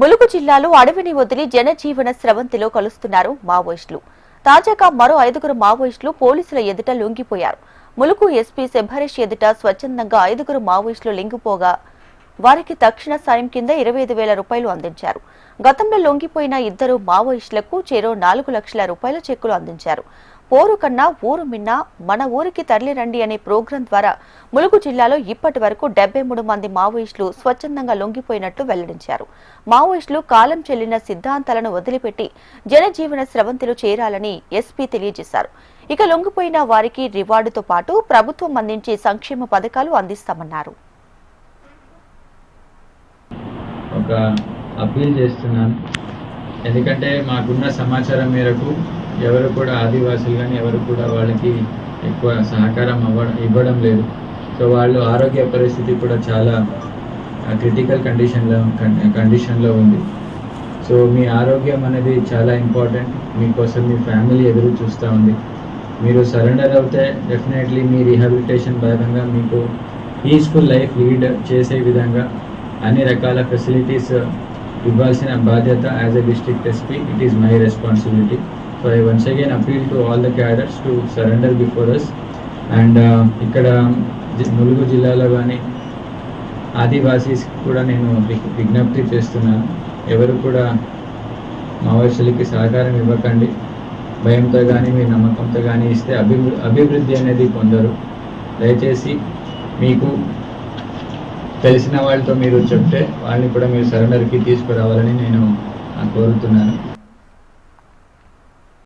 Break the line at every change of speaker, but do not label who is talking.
ములుగు జిల్లాలో అడవిని వదిలి జనజీవన స్రవంతిలో కలుస్తున్నారు మావోయిస్టులు. తాజాగా మరో 5గురు మావోయిస్టులు పోలీసుల ఎదుట లొంగిపోయారు. ములుగు ఎస్పీ శంభరేష్ ఎదుట స్వచ్ఛందంగా 5గురు మావోయిస్టులు లొంగిపోగా వారికి తక్షణ సాయం కింద 25,000 రూపాయలు అందించారు. గతంలో లొంగిపోయిన 2 మావోయిస్టులకు చెరో 4 లక్షల రూపాయల చెక్కులు అందించారు. పోరు కన్నా ఊరు మిన్నా మన ఊరికి తరలిరండి అనే ప్రోగ్రాం ద్వారా ములుగు జిల్లాలో ఇప్పటి వరకు 73 మంది మావోయిస్టులు స్వచ్ఛందంగా లొంగిపోయినట్లు వెల్లడించారు. మావోయిస్టులు కాలం చెల్లిన సిద్ధాంతాలను వదిలిపెట్టి జనజీవన స్రవంతిలో చేరాలని ఎస్పీ తెలియజేశారు. ఇక లొంగిపోయిన వారికి రివార్డుతో పాటు ప్రభుత్వం అందించే సంక్షేమ పథకాలు అందిస్తామన్నారు.
ఒక అప్పీల్ చేస్తున్నాను. ఎందుకంటే మాకున్న సమాచారం మేరకు ఎవరు కూడా ఆదివాసులు కానీ ఎవరు కూడా వాళ్ళకి ఎక్కువ సహకారం ఇవ్వడం లేదు. సో వాళ్ళు ఆరోగ్య పరిస్థితి కూడా చాలా క్రిటికల్ కండిషన్లో ఉంది. సో మీ ఆరోగ్యం అనేది చాలా ఇంపార్టెంట్. మీకోసం మీ ఫ్యామిలీ ఎదురు చూస్తూ ఉంది. మీరు సరెండర్ అవుతే డెఫినెట్లీ మీ రీహాబిలిటేషన్ భాగంగా మీకు పీస్ఫుల్ లైఫ్ లీడ్ చేసే విధంగా అన్ని రకాల ఫెసిలిటీస్ ఇవ్వాల్సిన బాధ్యత as a district SP it is my responsibility. So I once again appeal to all the cadres to surrender before us. And ఇక్కడ ములుగు జిల్లాలో కానీ ఆదివాసీస్ కూడా నేను విజ్ఞప్తి చేస్తున్నాను. ఎవరు కూడా మావోయిస్టులకి సహకారం ఇవ్వకండి. భయంతో కానీ మీ నమ్మకంతో కానీ ఇస్తే అభివృద్ధి అనేది పొందరు. దయచేసి మీకు తెలిసిన వాళ్ళతో మీరు చెప్తే వాళ్ళని కూడా మీరు సరెండర్కి తీసుకురావాలని నేను కోరుతున్నాను.